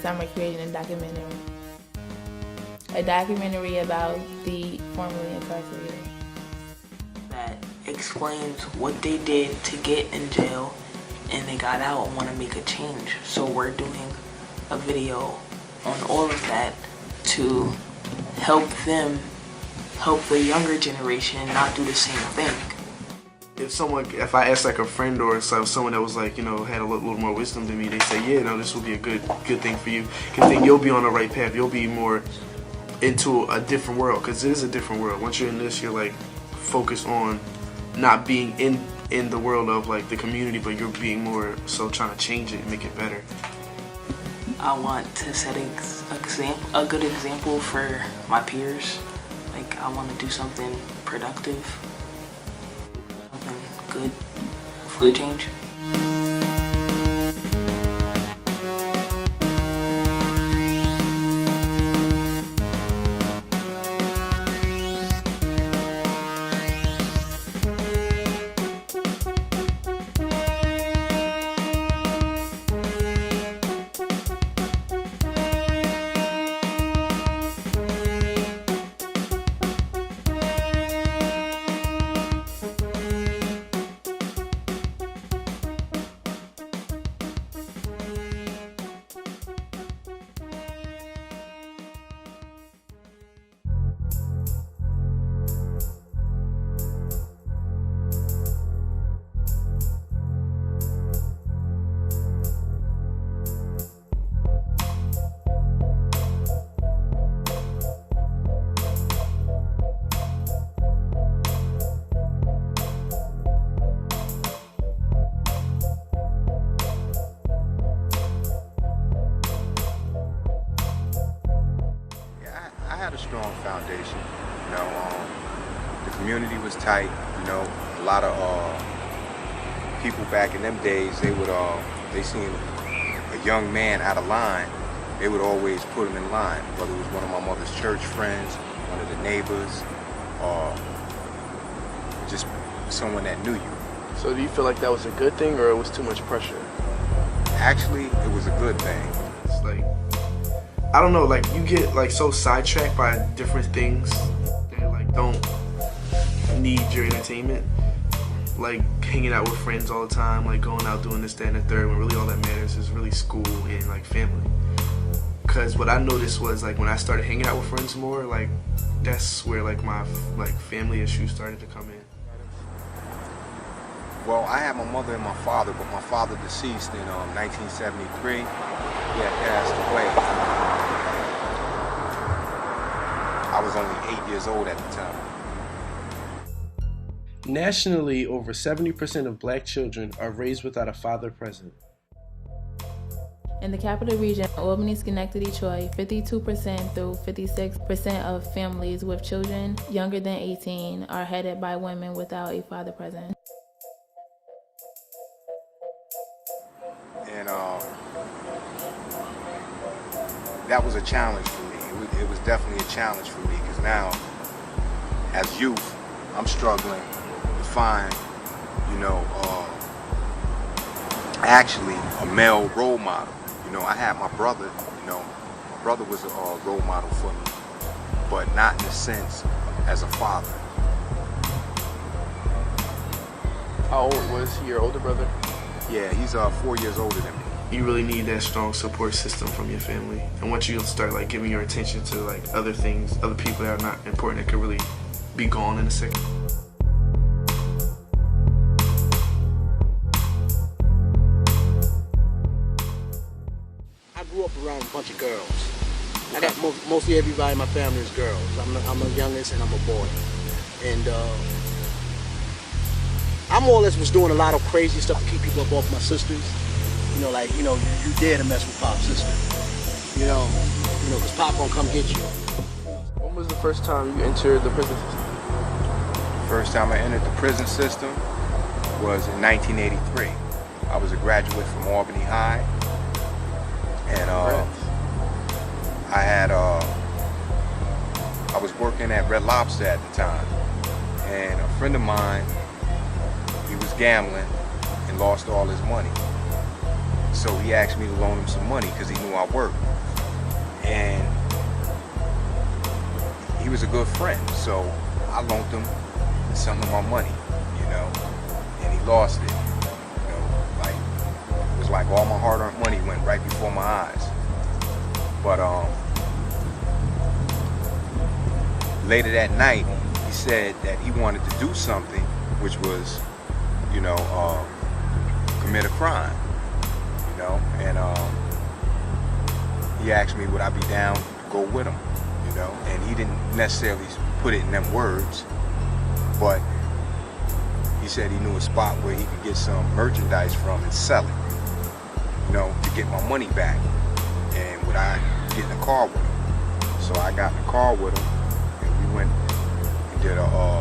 summer creating a documentary about the formerly incarcerated. That explains what they did to get in jail and they got out and want to make a change. So we're doing a video on all of that to help the younger generation not do the same thing. If I asked like a friend or someone that was like, had a little more wisdom than me, they say, yeah, no, this will be a good thing for you. Because then you'll be on the right path. You'll be more into a different world, because it is a different world. Once you're in this, you're like focused on not being in the world of like the community, but you're being more so trying to change it and make it better. I want to set a good example for my peers. Like, I want to do something productive, something good for a change. I had a strong foundation. The community was tight. A lot of people back in them days, they seen a young man out of line, they would always put him in line, whether it was one of my mother's church friends, one of the neighbors, or just someone that knew you. So do you feel like that was a good thing, or it was too much pressure? Actually, it was a good thing. It's like, I don't know, like you get like so sidetracked by different things that like don't need your entertainment. Like hanging out with friends all the time, like going out doing this, that, and the third, when really all that matters is really school and like family. Cause what I noticed was like when I started hanging out with friends more, like that's where like my family issues started to come in. Well, I had my mother and my father, but my father deceased in 1973. He had passed away. I was only 8 years old at the time. Nationally, over 70% of black children are raised without a father present. In the capital region, Albany, Schenectady, Troy, 52% through 56% of families with children younger than 18 are headed by women without a father present. And that was a challenge for me. It was definitely a challenge for me, because now, as youth, I'm struggling to find, actually a male role model. I had my brother, my brother was a role model for me, but not in the sense as a father. How old was your older brother? Yeah, he's 4 years older than me. You really need that strong support system from your family. And once you start like giving your attention to like other things, other people that are not important, that could really be gone in a second. I grew up around a bunch of girls. I got mostly everybody in my family is girls. I'm the youngest and I'm a boy. And I more or less was doing a lot of crazy stuff to keep people up off my sisters. You dare to mess with Pop's sister. Because Pop gonna come get you. When was the first time you entered the prison system? First time I entered the prison system was in 1983. I was a graduate from Albany High. And I was working at Red Lobster at the time. And a friend of mine, he was gambling and lost all his money. So he asked me to loan him some money because he knew I worked. and he was a good friend, so I loaned him some of my money, and he lost it. Like it was like all my hard-earned money went right before my eyes. But later that night, he said that he wanted to do something, which was, commit a crime, and he asked me would I be down to go with him, and he didn't necessarily put it in them words, but he said he knew a spot where he could get some merchandise from and sell it, to get my money back, and would I get in the car with him. So I got in the car with him, and we went and did a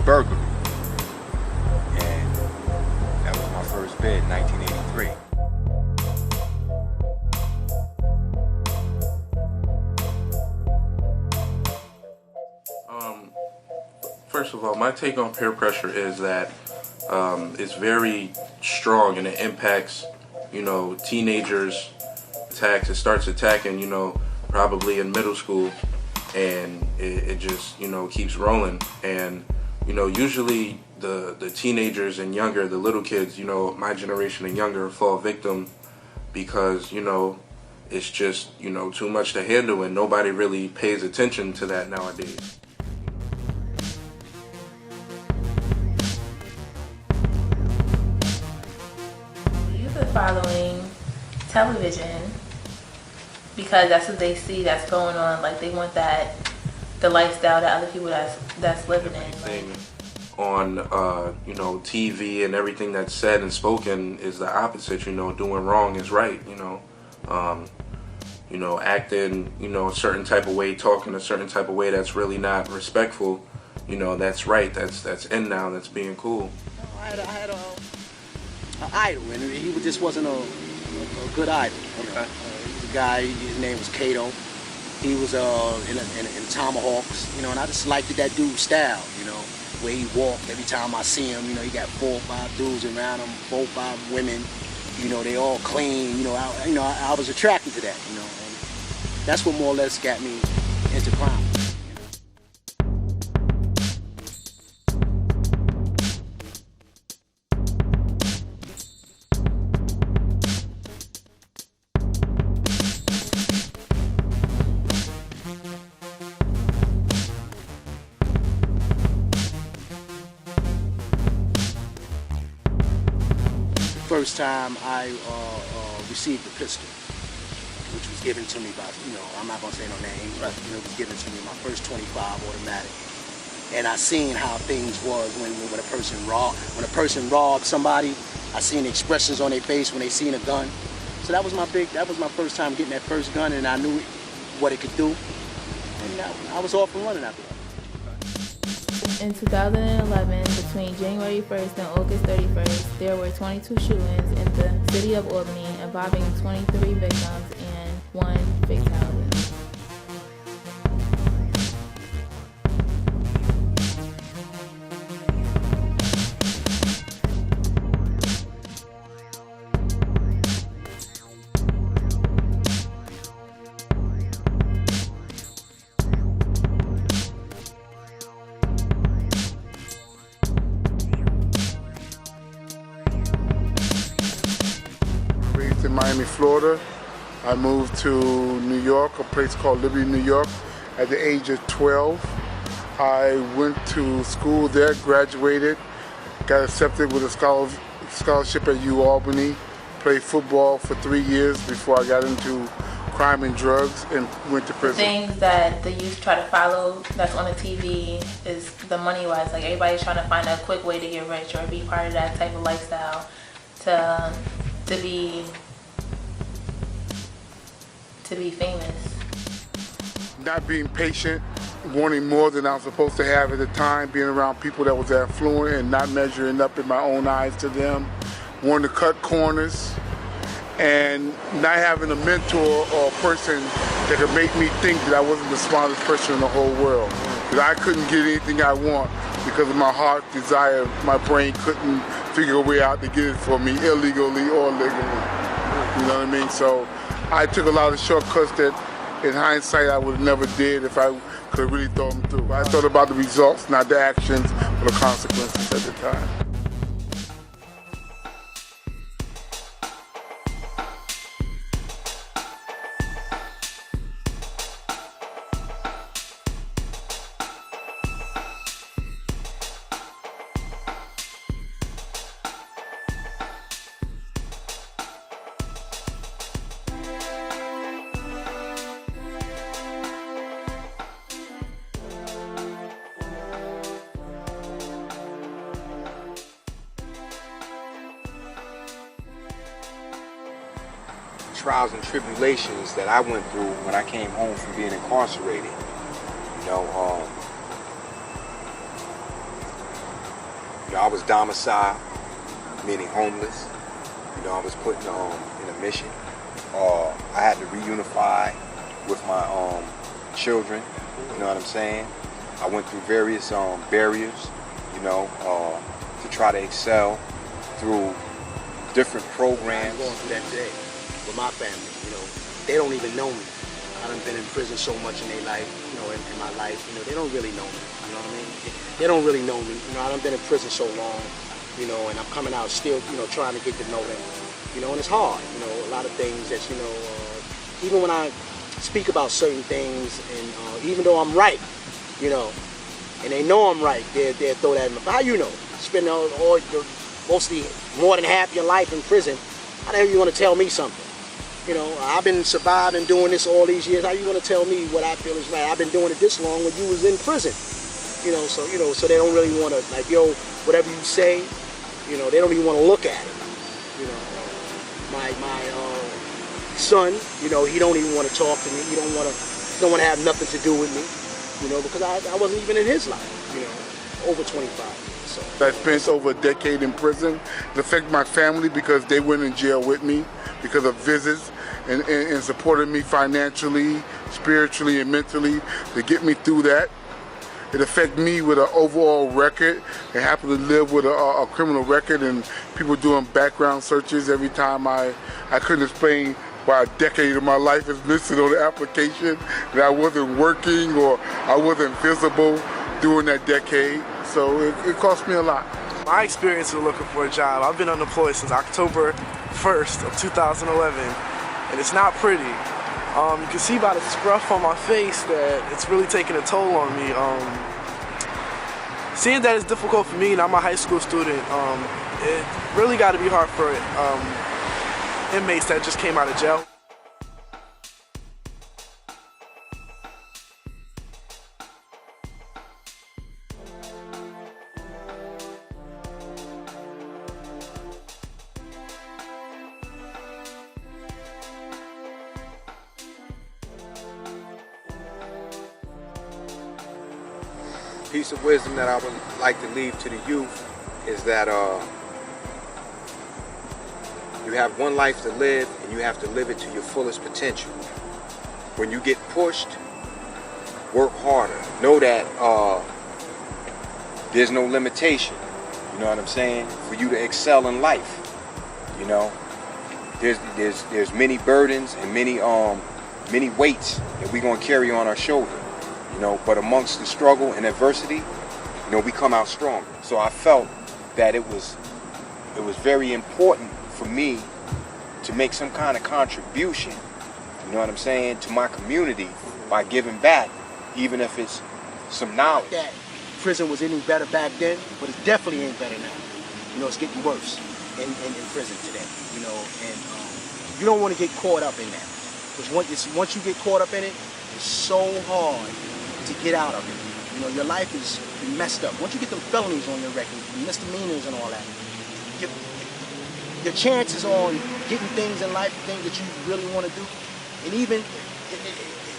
burglary, and that was my first bid in 1983. First of all, my take on peer pressure is that it's very strong and it impacts, teenagers. It starts attacking, probably in middle school, and it just, keeps rolling. And, usually the teenagers and younger, the little kids, my generation and younger fall victim because, it's just, too much to handle, and nobody really pays attention to that nowadays. Following television because that's what they see that's going on. Like they want the lifestyle that other people that's living in. Everything on TV and everything that's said and spoken is the opposite. Doing wrong is right. Acting a certain type of way, talking a certain type of way that's really not respectful. That's right. That's in now. That's being cool. I had an idol, and he just wasn't a good idol. Okay. He was a guy, his name was Kato. He was in Tomahawks, and I just liked that dude's style, where he walked. Every time I see him, he got 4 or 5 dudes around him, 4 or 5 women, they all clean, I was attracted to that, and that's what more or less got me into crime. First time I received a pistol, which was given to me by, I'm not gonna say no names, but it was given to me, my first .25 automatic. And I seen how things was when a person robbed somebody. I seen the expressions on their face when they seen a gun. So that was my first time getting that first gun, and I knew what it could do. And I was off and running after that. In 2011, between January 1st and August 31st, there were 22 shootings in the city of Albany involving 23 victims and 1 fatality. In Miami, Florida. I moved to New York, a place called Liberty, New York, at the age of 12. I went to school there, graduated, got accepted with a scholarship at UAlbany, played football for 3 years before I got into crime and drugs and went to prison. Things that the youth try to follow that's on the TV is the money-wise. Like everybody's trying to find a quick way to get rich or be part of that type of lifestyle to be famous. Not being patient, wanting more than I was supposed to have at the time, being around people that was affluent and not measuring up in my own eyes to them, wanting to cut corners, and not having a mentor or a person that could make me think that I wasn't the smartest person in the whole world, that I couldn't get anything I want because of my heart desire. My brain couldn't figure a way out to get it for me, illegally or legally. You know what I mean? So I took a lot of shortcuts that in hindsight, I would have never did if I could have really thought them through. I thought about the results, not the actions or the consequences at the time. Trials and tribulations that I went through when I came home from being incarcerated. I was domiciled, meaning homeless. I was put in a mission. I had to reunify with my children. You know what I'm saying? I went through various barriers, to try to excel through different programs. Going through that day with my family, they don't even know me. I done been in prison so much in their life, in my life, they don't really know me, you know what I mean? They don't really know me, I done been in prison so long, and I'm coming out still, trying to get to know them, and it's hard, a lot of things that, even when I speak about certain things, and even though I'm right, and they know I'm right, they'll throw that in my, how you know? Spend mostly more than half your life in prison, how the hell you want to tell me something? I've been surviving doing this all these years. How you going to tell me what I feel is right? I've been doing it this long when you was in prison. So they don't really want to, like, whatever you say, they don't even want to look at it. My son, he don't even want to talk to me. He don't want to have nothing to do with me, because I wasn't even in his life, over 25 years. So. I spent over a decade in prison. It affected my family because they went in jail with me because of visits and supported me financially, spiritually, and mentally to get me through that. It affected me with an overall record and happen to live with a criminal record and people doing background searches every time I couldn't explain why a decade of my life is listed on the application, that I wasn't working or I wasn't visible during that decade. So it cost me a lot. My experience with looking for a job, I've been unemployed since October 1st of 2011, and it's not pretty. You can see by the scruff on my face that it's really taking a toll on me. Seeing that it's difficult for me, and I'm a high school student, it really got to be hard for inmates that just came out of jail. Piece of wisdom that I would like to leave to the youth is that you have one life to live and you have to live it to your fullest potential. When you get pushed, work harder. Know that there's no limitation, you know what I'm saying, for you to excel in life. There's many burdens and many weights that we're gonna carry on our shoulder. But amongst the struggle and adversity, we come out stronger. So I felt that it was very important for me to make some kind of contribution, to my community by giving back, even if it's some knowledge. That prison was any better back then, but it definitely ain't better now. It's getting worse in prison today, and you don't want to get caught up in that. Because once you get caught up in it, it's so hard to get out of it. Your life is messed up. Once you get them felonies on your record, misdemeanors and all that, your chances on getting things in life, things that you really want to do, and even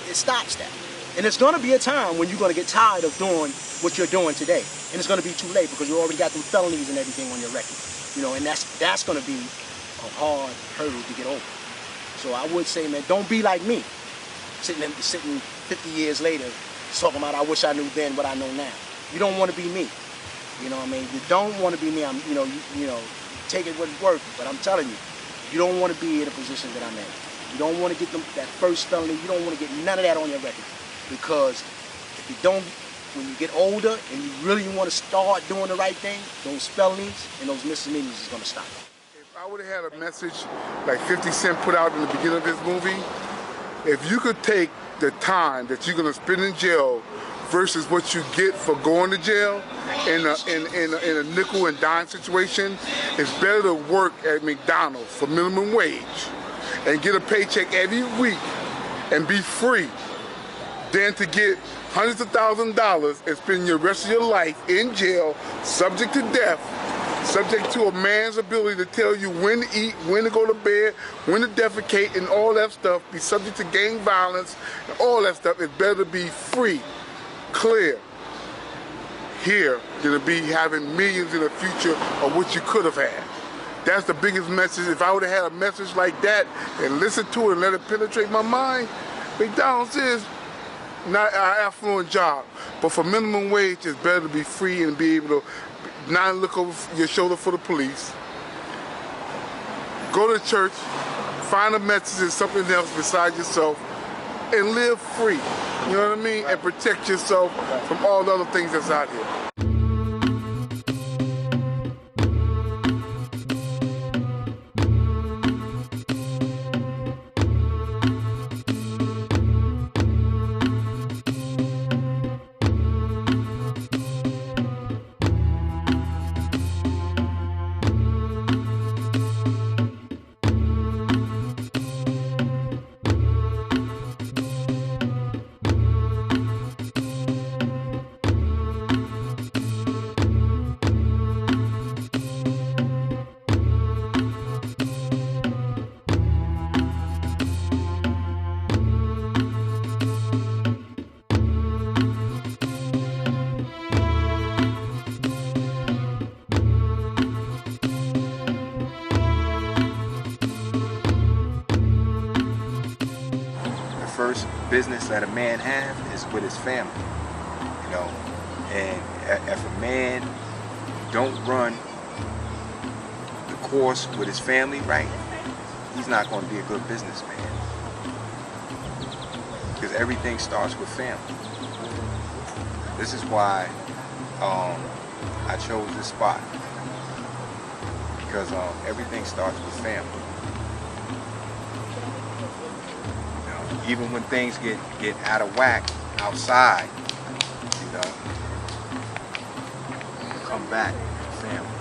it stops that. And it's going to be a time when you're going to get tired of doing what you're doing today, and it's going to be too late because you already got them felonies and everything on your record. And that's going to be a hard hurdle to get over. So I would say, man, don't be like me, sitting 50 years later. Talking about I wish I knew then what I know now. You don't want to be me. You don't want to be me. Take it what it's worth. But I'm telling you, you don't want to be in a position that I'm in. You don't want to get that first felony. You don't want to get none of that on your record, because if you don't, when you get older and you really want to start doing the right thing, those felonies and those misdemeanors is going to stop. If I would have had a message like 50 Cent put out in the beginning of this movie, if you could take the time that you're going to spend in jail versus what you get for going to jail in a nickel and dime situation, it's better to work at McDonald's for minimum wage and get a paycheck every week and be free than to get hundreds of thousands of dollars and spend your rest of your life in jail, subject to death, subject to a man's ability to tell you when to eat, when to go to bed, when to defecate, and all that stuff, be subject to gang violence, and all that stuff. It's better to be free, clear, here, than to be having millions in the future of what you could have had. That's the biggest message. If I would have had a message like that and listened to it and let it penetrate my mind, McDonald's is not an affluent job, but for minimum wage, it's better to be free and be able to not look over your shoulder for the police. Go to church, find a message in something else besides yourself, and live free. You know what I mean? And protect yourself from all the other things that's out here. First business that a man has is with his family, you know, and if a man don't run the course with his family right, he's not going to be a good businessman, because everything starts with family. This is why I chose this spot, because everything starts with family. Even when things get out of whack outside, you know, come back to family.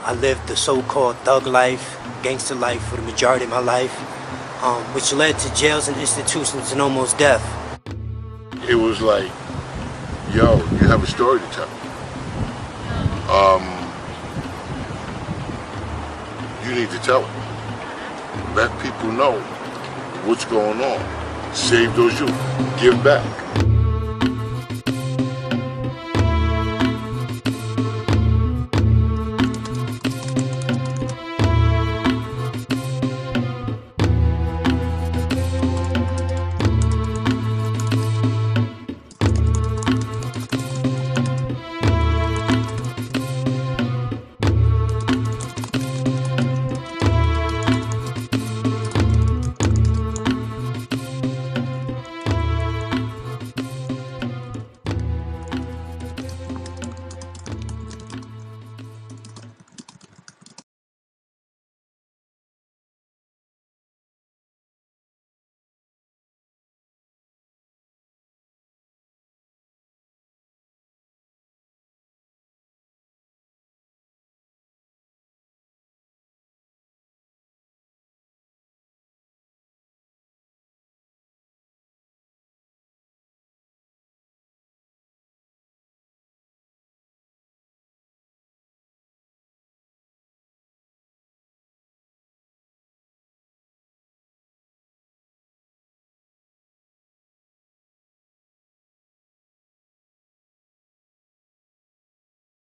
I lived the so-called thug life, gangster life for the majority of my life, which led to jails and institutions and almost death. It was like, yo, you have a story to tell. You need to tell it. Let people know what's going on. Save those youth. Give back.